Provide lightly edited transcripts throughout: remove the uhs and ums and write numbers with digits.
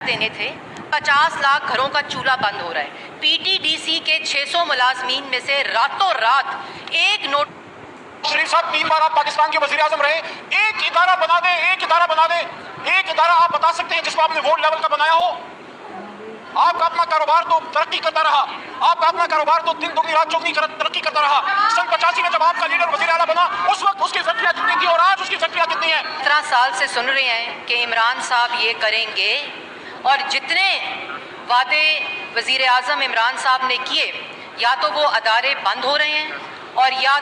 देने थे। 50 लाख घरों का चूल्हा बंद हो रहा है। पीटीडीसी के 600 मुलाजमीन में से रातों रात एक नोट। शरीफ साहब 3 बार आप पाकिस्तान के वजीर आजम रहे, एक इदारा बना दें, एक इदारा बना दें, एक इदारा आप बता सकते हैं जिसको आपने वोट लेवल का बनाया हो? आपका अपना कारोबार तो तरक्की करता रहा, आपका अपना कारोबार तो दिन दुगनी रात चौगनी तरक्की करता रहा। सन 85 में जब आपका लीडर वजीर आला बना, उस वक्त उसकी फैक्ट्रियां कितनी थी और आज उसकी फैक्ट्रियां कितनी हैं? 17 साल से सुन रहे हैं कि इमरान साहब ये करेंगे, और जितने वादे वजीर आजम इमरान साहब ने किए, या तो वो अदारे बंद हो रहे हैं और या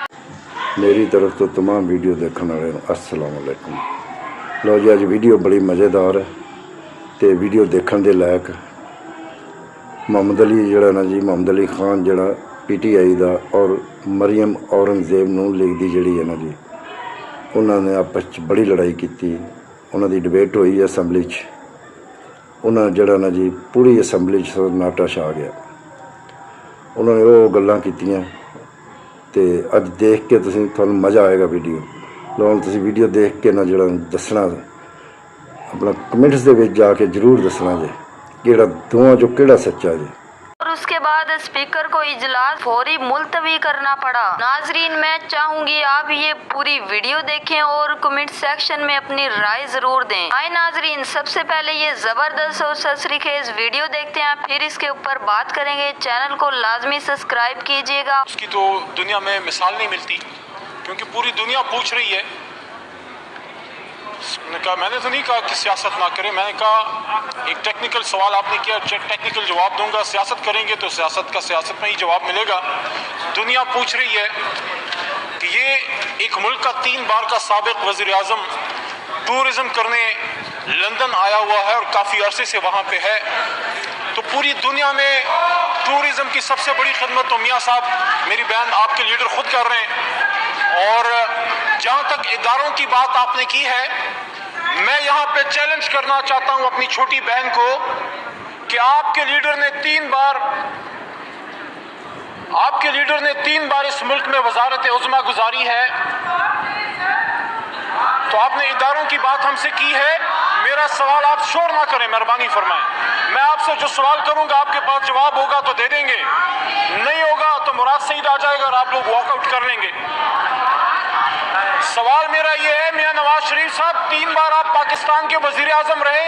मेरी तरफ तो तमाम वीडियो देखने वाले अस्सलाम वालेकुम। लो जी, अज वीडियो बड़ी मज़ेदार है तो वीडियो देखने के लायक। मोहम्मद अली जड़ा ना जी, मोहम्मद अली खान जड़ा PTI का और मरियम औरंगजेब नून लीग की जड़ी है ना जी, उन्होंने आपस बड़ी लड़ाई की। उन्होंने डिबेट हुई असैम्बली उन्होंने जड़ा ना जी पूरी असैम्बली सन्नाटा छा गया। उन्होंने वो गल्लां कीतियां ते अज देख के तुहानू मज़ा आएगा वीडियो। लो हुण तुसीं वीडियो देख के ना जड़ा दसना, अपना कमेंट्स दे विच जाके जरूर दसना जे किहड़ा दोवां चों किहड़ा सच्चा जे। और उसके बाद स्पीकर को इजलास फौरी मुलतवी करना पड़ा। नाजरीन, मैं चाहूंगी आप ये पूरी वीडियो देखें और कमेंट सेक्शन में अपनी राय जरूर दें। आए नाजरीन, सबसे पहले ये जबरदस्त और ससरीखेज वीडियो देखते हैं, फिर इसके ऊपर बात करेंगे। चैनल को लाजमी सब्सक्राइब कीजिएगा। उसकी तो दुनिया में मिसाल नहीं मिलती, क्योंकि पूरी दुनिया पूछ रही है। मैंने तो नहीं कहा कि सियासत ना करें, मैंने कहा एक टेक्निकल सवाल आपने किया, टेक्निकल जवाब दूंगा। सियासत करेंगे तो सियासत का सियासत में ही जवाब मिलेगा। दुनिया पूछ रही है कि ये एक मुल्क का 3 बार का साबिक वज़ीर आज़म टूरिज़्म करने लंदन आया हुआ है और काफ़ी अरसे से वहाँ पे है, तो पूरी दुनिया में टूरिज़्म की सबसे बड़ी खिदमत तो मियाँ साहब, मेरी बहन, आपके लीडर खुद कर रहे हैं। और जहाँ तक इदारों की बात आपने की है, मैं यहाँ पे चैलेंज करना चाहता हूँ अपनी छोटी बहन को कि आपके लीडर ने 3 बार इस मुल्क में वजारत उज़्मा गुजारी है, तो आपने इदारों की बात हमसे की है। मेरा सवाल आप शोर ना करें, मेहरबानी फरमाएं। मैं आपसे जो सवाल करूंगा आपके पास जवाब होगा तो दे देंगे, नहीं होगा तो मुराद सईद आ जाएगा और आप लोग वॉकआउट कर लेंगे। सवाल मेरा ये है, मियां नवाज शरीफ साहब 3 बार आप पाकिस्तान के वजीर आजम रहे,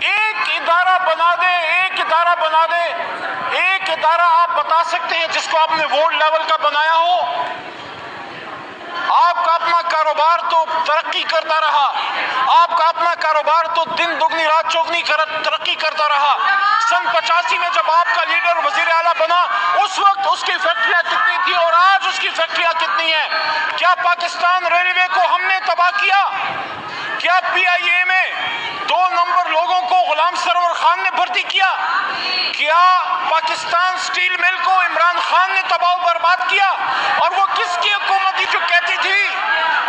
एक इदारा बना दें, एक इदारा बना दें, एक इदारा आप बता सकते हैं जिसको आपने वोट लेवल का बनाया हो? आपका अपना कारोबार तो तरक्की करता रहा, आपका अपना कारोबार तो दिन दुगनी रात चौगनी तरक्की करता रहा। सन 85 में जब आपका लीडर वजीर आला बना, उस वक्त उसकी फैक्ट्रियां कितनी थी और आज उसकी फैक्ट्रियां कितनी हैं? क्या पाकिस्तान रेलवे को हमने तबाह किया? क्या PIA में 2 नंबर लोगों को गुलाम सरवर खान ने भर्ती किया? क्या पाकिस्तान स्टील मिल को इमरान खान ने तबाह बर्बाद किया? और वो किसकी हुकूमत थी जो कहती थी,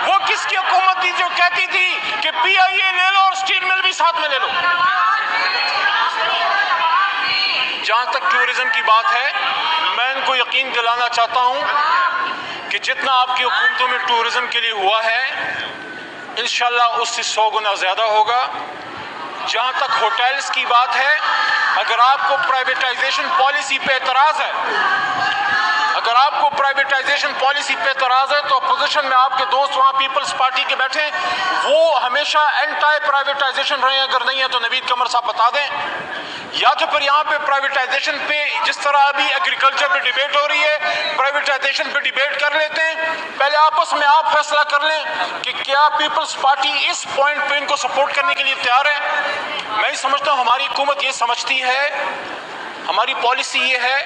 वो किसकी हुकूमत थी जो कहती थी कि PIA ले लो और स्टील मिल भी साथ में ले लो? जहां तक टूरिज्म की बात है, मैं इनको यकीन दिलाना चाहता हूं कि जितना आपकी हुकूमतों में टूरिज्म के लिए हुआ है, इंशाल्लाह उससे 100 गुना ज़्यादा होगा। जहाँ तक होटल्स की बात है, अगर आपको प्राइवेटाइजेशन पॉलिसी पे एतराज़ है, अगर आपको प्राइवेटाइजेशन पॉलिसी पे एतराज़ है, तो अपोजिशन में आपके दोस्त वहाँ पीपल्स पार्टी के बैठे, वो हमेशा एंटी प्राइवेटाइजेशन रहे हैं। अगर नहीं है तो नवीद कमर साहब बता दें, या तो फिर यहाँ पे प्राइवेटाइजेशन पे जिस तरह अभी एग्रीकल्चर पे डिबेट हो रही है, प्राइवेटाइजेशन पे डिबेट कर लेते हैं। पहले आपस में आप फैसला कर लें कि क्या पीपल्स पार्टी इस पॉइंट पे इनको सपोर्ट करने के लिए तैयार है। मैं ही समझता हूँ हमारी हुकूमत ये समझती है, हमारी पॉलिसी ये है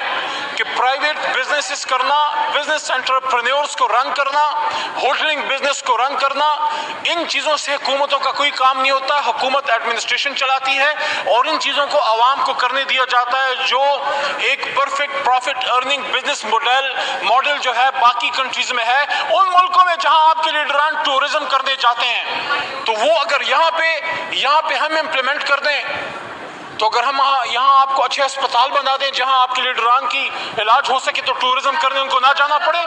कि प्राइवेट बिजनेसेस करना, बिजनेस एंटरप्रेन्योर्स को रन करना, होटलिंग बिजनेस को रन करना, इन चीज़ों से हुकूमतों का कोई काम नहीं होता। हुकूमत एडमिनिस्ट्रेशन चलाती है और इन चीज़ों को आवाम को करने दिया जाता है, जो एक perfect profit earning business model जो है बाकी कंट्रीज में है। उन मुल्कों में जहां आपके लीडरान टूरिज्म करने जाते हैं, तो वो अगर यहाँ पे हम इम्प्लीमेंट कर दें तो अगर हम यहाँ आपको अच्छे अस्पताल बना दें जहाँ आपके लीडरान की इलाज हो सके तो टूरिज्म करने उनको ना जाना पड़े,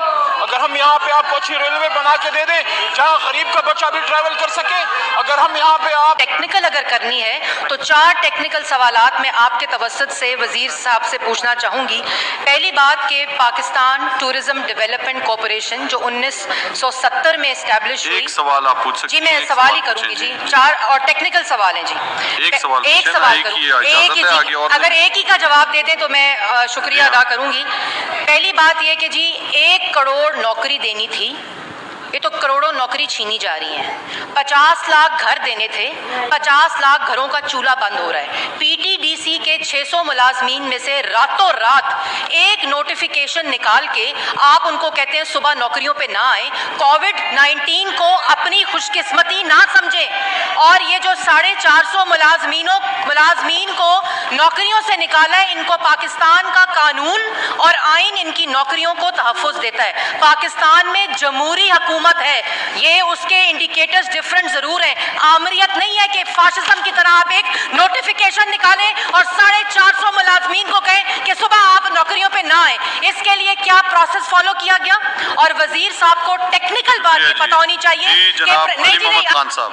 अगर हम यहाँ पे आपको अच्छी रेलवे बना के दे दें जहाँ गरीब का बच्चा भी ट्रैवल कर सके, अगर हम यहाँ पे आप टेक्निकल अगर करनी है तो 4 टेक्निकल सवालात मैं आपके तवस्सुत से वजीर साहब से पूछना चाहूँगी। पहली बात कि पाकिस्तान टूरिज्म डेवलपमेंट कॉरपोरेशन जो 1970 में इस्टेब्लिश हुई, एक सवाल आप पूछ सकते जी मैं सवाल ही करूँगी जी, 4 और टेक्निकल सवाल हैं जी। एक सवाल करूँ, एक ही जी, अगर एक ही का जवाब दे दें तो मैं शुक्रिया अदा करूँगी। पहली बात यह कि जी 1 करोड़ नौकरी देनी थी, ये तो करोड़ों नौकरी छीनी जा रही है। 50 लाख घर देने थे, 50 लाख घरों का चूल्हा बंद हो रहा है। पीटीडीसी के 600 मुलाजमीन में से रातों रात एक नोटिफिकेशन निकाल के आप उनको कहते हैं सुबह नौकरियों पे ना आए। कोविड-19 को अपनी खुशकिस्मती ना समझें और ये जो 450 मुलाजमीन को नौकरियों से निकाला है, इनको पाकिस्तान का कानून और आइन इनकी नौकरियों को तहफ़्फ़ुज़ देता है। पाकिस्तान में जमहूरी हुकूमत है, ये उसके इंडिकेटर्स डिफरेंट जरूर हैं। आमरीत नहीं है कि फाशिज्म की तरह आप एक नोटिफिकेशन निकालें और 450 मुलाजमीन को कहें कि सुबह आप नौकरियों पे ना आए। इसके लिए क्या प्रोसेस फॉलो किया गया? और वजीर साहब को टेक्निकल बात ये पता होनी चाहिए जी जनाब अली मोहम्मद खान साहब,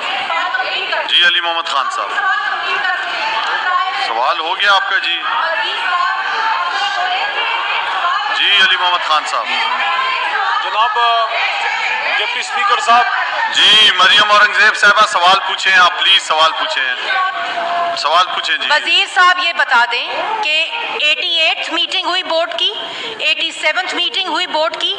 जी अली मोहम्मद खान साहब, सवाल हो गया आपका जी। जी अली मोहम्मद खान साहब। जनाब डिप्टी स्पीकर साहब। जी मरियम औरंगजेब साहबा सवाल पूछें आप, प्लीज सवाल पूछें, सवाल पूछें जी। वजीर साहब ये बता दें कि 88th मीटिंग हुई बोर्ड की, 87th मीटिंग हुई बोर्ड की,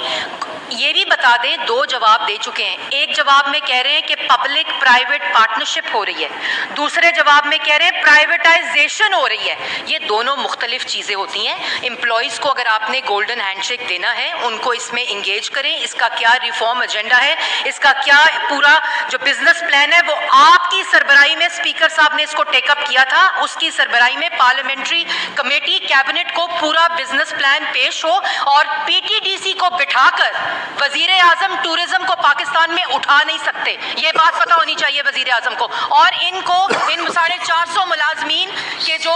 ये भी बता दें। 2 जवाब दे चुके हैं। एक जवाब में कह रहे हैं कि पब्लिक प्राइवेट पार्टनरशिप हो रही है, दूसरे जवाब में कह रहे हैं प्राइवेटाइजेशन हो रही है। ये दोनों मुख्तलिफ चीज़ें होती हैं। एम्प्लॉयज़ को अगर आपने गोल्डन हैंडशेक देना है, उनको इसमें इंगेज करें। इसका क्या रिफॉर्म एजेंडा है, इसका क्या पूरा जो बिजनेस प्लान है वो आपकी सरबराही में स्पीकर साहब ने इसको टेकअप किया था, उसकी सरबराही में पार्लियामेंट्री कमेटी कैबिनेट को पूरा बिजनेस प्लान पेश हो और पीटीडीसी को बिठाकर वजीर आजम टूरिज्म को पाकिस्तान में उठा नहीं सकते, ये बात पता होनी चाहिए वजीर आजम को। और इनको इन 450 मुलाजमीन के जो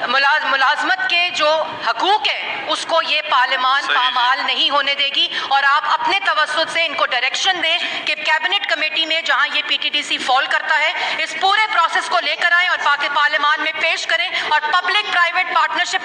मुलाजमत के जो हकूक है उसको ये पार्लियामान पामाल नहीं होने देगी। और आप अपने तवज्जुह से इनको डायरेक्शन दें कि कैबिनेट कमेटी में जहां ये पीटीडीसी फॉल करता है, इस पूरे प्रोसेस को लेकर आए और पार्लियामान में पेश करें और पब्लिक प्राइवेट पार्टनरशिप